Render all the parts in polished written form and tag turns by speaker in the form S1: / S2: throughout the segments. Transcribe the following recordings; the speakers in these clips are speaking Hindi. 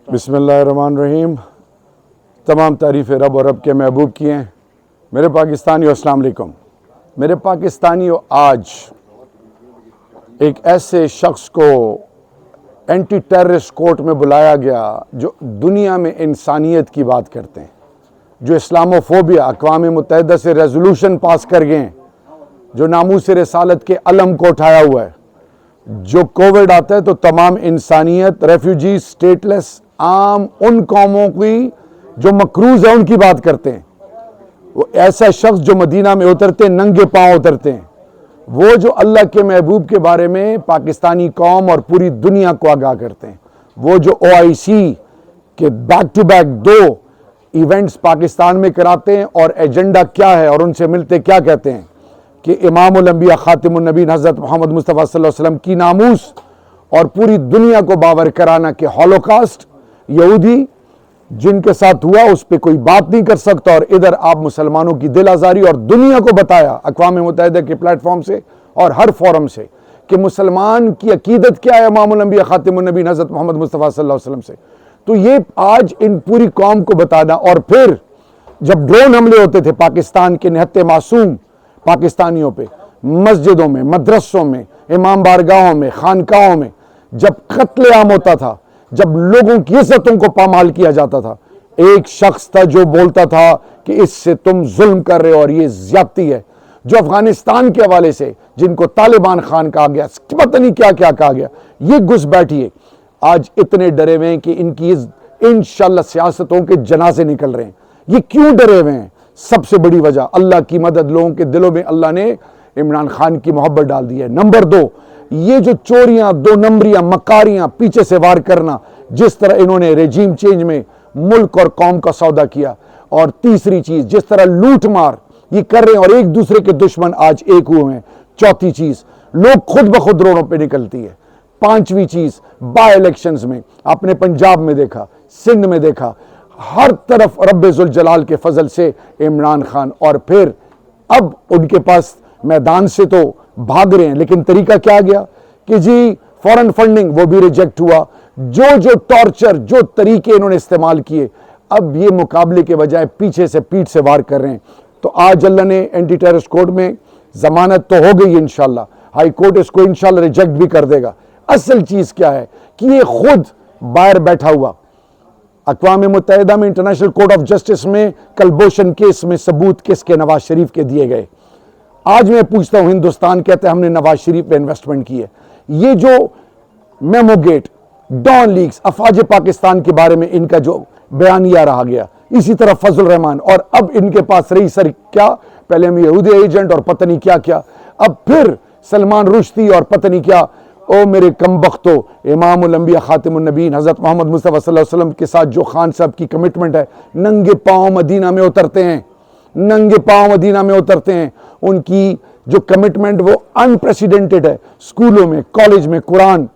S1: बिस्मिल्लाहिर्रहमानिर्रहीम। तमाम तारीफ़ रब और रब के महबूब की हैं। मेरे पाकिस्तानियों अस्सलाम वालेकुम। मेरे पाकिस्तानियों, आज एक ऐसे शख्स को एंटी टेररिस्ट कोर्ट में बुलाया गया जो दुनिया में इंसानियत की बात करते हैं, जो इस्लामोफोबिया अक़वाम मुत्तहिदा से रेजोल्यूशन पास कर गए हैं, जो नामूस रिसालत के अलम को उठाया हुआ है। जो कोविड आता है तो तमाम इंसानियत, रेफ्यूजी, स्टेटलेस, आम उन कौमों की जो मकरूज है उनकी बात करते हैं। वो ऐसा शख्स जो मदीना में उतरते नंगे पांव उतरते हैं, वो जो अल्लाह के महबूब के बारे में पाकिस्तानी कौम और पूरी दुनिया को आगाह करते हैं, वो जो OIC के back to back 2 events Pakistan में कराते हैं और एजेंडा क्या है और उनसे मिलते क्या कहते हैं कि इमामुल अंबिया खातिमुन नबीन हज़रत मोहम्मद मुस्तफ़ा सल्लल्लाहु अलैहि वसल्लम की नामूस और पूरी दुनिया को बावर कराना कि हॉलोकास्ट यहूदी जिनके साथ हुआ उस पर कोई बात नहीं कर सकता, और इधर आप मुसलमानों की दिल आज़ारी और दुनिया को बताया अक़वाम मुत्तहिदा के प्लेटफॉर्म से और हर फोरम से कि मुसलमान की अकीदत क्या है इमामुल अंबिया खातिमुन नबीन हज़रत मोहम्मद मुस्तफ़ा सल्लल्लाहु अलैहि वसल्लम से। तो ये आज इन पूरी कौम को बताना। और फिर जब ड्रोन हमले होते थे पाकिस्तान के निहत्ते मासूम पाकिस्तानियों पे, मस्जिदों में, मदरसों में, इमाम बारगाहों में, खानकाहों में, जब कत्ले आम होता था, जब लोगों की इज्जतों को पामाल किया जाता था, एक शख्स था जो बोलता था कि इससे तुम जुल्म कर रहे हो और ये ज्यादती है। जो अफगानिस्तान के हवाले से जिनको तालिबान खान कहा गया, पता नहीं क्या क्या कहा गया, ये घुस बैठिए। आज इतने डरे हुए हैं कि इनकी इंशाअल्लाह सियासतों के जनाजे निकल रहे हैं। ये क्यों डरे हुए हैं? सबसे बड़ी वजह अल्लाह की मदद, लोगों के दिलों में अल्लाह ने इमरान खान की मोहब्बत डाल दी है। नंबर 2, ये जो चोरियां, 2 नंबरियां, मकारियां, पीछे से वार करना, जिस तरह इन्होंने रेजीम चेंज में मुल्क और कौम का सौदा किया। और तीसरी चीज, जिस तरह लूट मार ये कर रहे हैं और एक दूसरे के दुश्मन आज एक हुए हैं। चौथी चीज, लोग खुद ब खुद रोडों पर निकलती है। 5वीं चीज, बाय इलेक्शंस में आपने पंजाब में देखा, सिंध में देखा, हर तरफ रब्बे-जुल जलाल के फजल से इमरान खान। और फिर अब उनके पास मैदान से तो भाग रहे हैं, लेकिन तरीका क्या गया कि जी फॉरेन फंडिंग, वो भी रिजेक्ट हुआ। जो जो टॉर्चर, जो तरीके इन्होंने इस्तेमाल किए, अब ये मुकाबले के बजाय पीछे से पीठ से वार कर रहे हैं। तो आज अल्लाह ने एंटी टेररिस्ट कोर्ट में जमानत तो हो गई इंशाल्लाह, हाई कोर्ट इसको इंशाल्लाह रिजेक्ट भी कर देगा। असल चीज क्या है कि ये खुद बाहर बैठा हुआ अक़वाम मुत्तहिदा में इंटरनेशनल कोर्ट ऑफ जस्टिस में कलभूषण केस में सबूत किसके? नवाज शरीफ के दिए गए। आज मैं पूछता हूं, हिंदुस्तान कहते हैं हमने नवाज शरीफ पे इन्वेस्टमेंट की है। ये जो मेमोगेट, डॉन लीक्स, अफवाज पाकिस्तान के बारे में इनका जो बयानिया रहा गया, इसी तरह फजल रहमान, और अब इनके पास रही सर क्या, पहले हम यहूदी एजेंट और पता नहीं क्या क्या, अब फिर सलमान रुश्दी और पता नहीं क्या। ओ मेरे कमबख्तो, इमामुल अंबिया खातिमुन नबीन हज़रत मोहम्मद मुस्तफ़ा सल्लल्लाहु अलैहि वसल्लम के साथ जो खान साहब की कमिटमेंट है, नंगे पांव मदीना में उतरते हैं, नंगे पांव मदीना में उतरते हैं। उनकी जो कमिटमेंट वो अनप्रेसिडेंटेड है। स्कूलों में, कॉलेज में कुरान,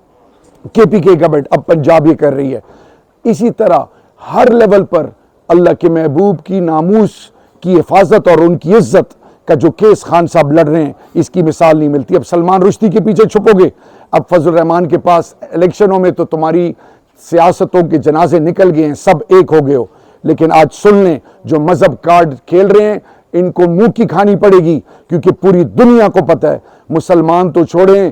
S1: KPK गवर्नमेंट अब पंजाब ये कर रही है। इसी तरह हर लेवल पर अल्लाह के महबूब की नामूस की हिफाजत और उनकी इज्जत का जो केस खान साहब लड़ रहे हैं, इसकी मिसाल नहीं मिलती। अब सलमान रुश्दी के पीछे छुपोगे, अब फजल रहमान के पास इलेक्शनों में तो तुम्हारी सियासतों के जनाजे निकल गए हैं, सब एक हो गए हो। लेकिन आज सुन लें, जो मजहब कार्ड खेल रहे हैं इनको मुंह की खानी पड़ेगी, क्योंकि पूरी दुनिया को पता है, मुसलमान तो छोड़ें,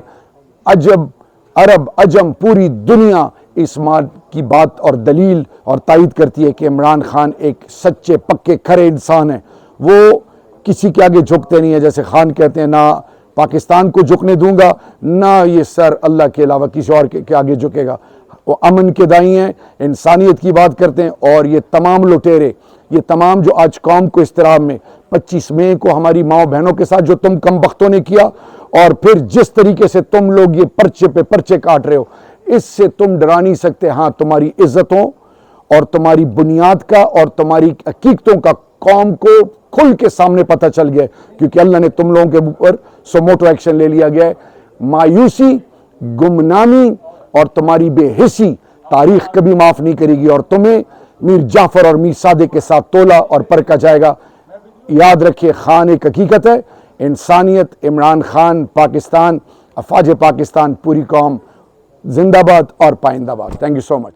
S1: अजब, अरब, अजम, पूरी दुनिया इस बात की बात और दलील और तायद करती है कि इमरान खान एक सच्चे पक्के खरे इंसान है। वो किसी के आगे झुकते नहीं है। जैसे खान कहते हैं, ना पाकिस्तान को झुकने दूंगा, ना ये सर अल्लाह के अलावा किसी और के आगे झुकेगा। वो अमन के दाई हैं, इंसानियत की बात करते हैं। और ये तमाम लुटेरे, ये तमाम जो आज कौम को इस्तिराब में 25 मई को हमारी माओ बहनों के साथ जो तुम कम बख्तों ने किया, और फिर जिस तरीके से तुम लोग ये पर्चे पे पर्चे काट रहे हो, इससे तुम डरा नहीं सकते। हाँ, तुम्हारी इज्जतों और तुम्हारी बुनियाद का और तुम्हारी हकीकतों का कौम को खुल के सामने पता चल गया, क्योंकि अल्लाह ने तुम लोगों के ऊपर सोमोटो एक्शन ले लिया गया है। मायूसी, गुमनामी और तुम्हारी बेहिसी तारीख कभी माफ नहीं करेगी, और तुम्हें मीर जाफर और मीर सादिक के साथ तोला और परखा जाएगा। याद रखिए, खान एक हकीकत है, इंसानियत, इमरान खान, पाकिस्तान, अफवाज पाकिस्तान, पूरी कौम जिंदाबाद और पाइंदाबाद। Thank you so much.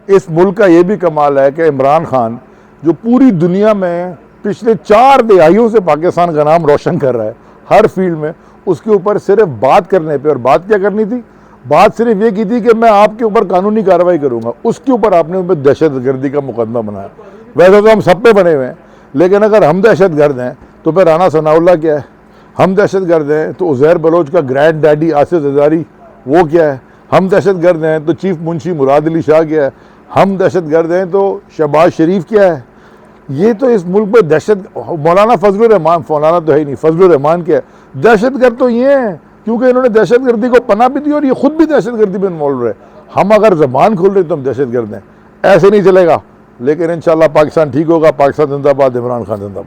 S2: इस मुल्क का ये भी कमाल है कि इमरान खान जो पूरी दुनिया में पिछले 4 दहाइयों से पाकिस्तान का नाम रोशन कर रहा है हर फील्ड में, उसके ऊपर सिर्फ बात करने पे, और बात क्या करनी थी, बात सिर्फ ये की थी कि मैं आपके ऊपर कानूनी कार्रवाई करूंगा, उसके ऊपर आपने ऊपर दहशतगर्दी का मुकदमा बनाया। वैसे तो हम सब पे बने हुए हैं, लेकिन अगर हम दहशतगर्द हैं तो फिर राना सनाउल्लाह क्या है, हम दहशतगर्द हैं तो उज़ैर बलोच का ग्रैंड डैडी आसिफ ज़रदारी वो क्या है, हम दहशतगर्द हैं तो चीफ मुंशी मुराद अली शाह क्या है, हम दहशतगर्द हैं तो शहबाज शरीफ क्या है। ये तो इस मुल्क में दहशत, मौलाना फजलुर रहमान, मौलाना तो है ही नहीं, फजलुर रहमान क्या है, दहशतगर्द तो ये हैं क्योंकि इन्होंने दहशतगर्दी को पनाह भी दी और ये खुद भी दहशतगर्दी में इन्वॉल्व रहे। हम अगर ज़बान खोल रहे तो हम दहशतगर्द हैं, ऐसे नहीं चलेगा। लेकिन इंशाल्लाह पाकिस्तान ठीक होगा। पाकिस्तान जिंदाबाद, इमरान खान जिंदाबाद।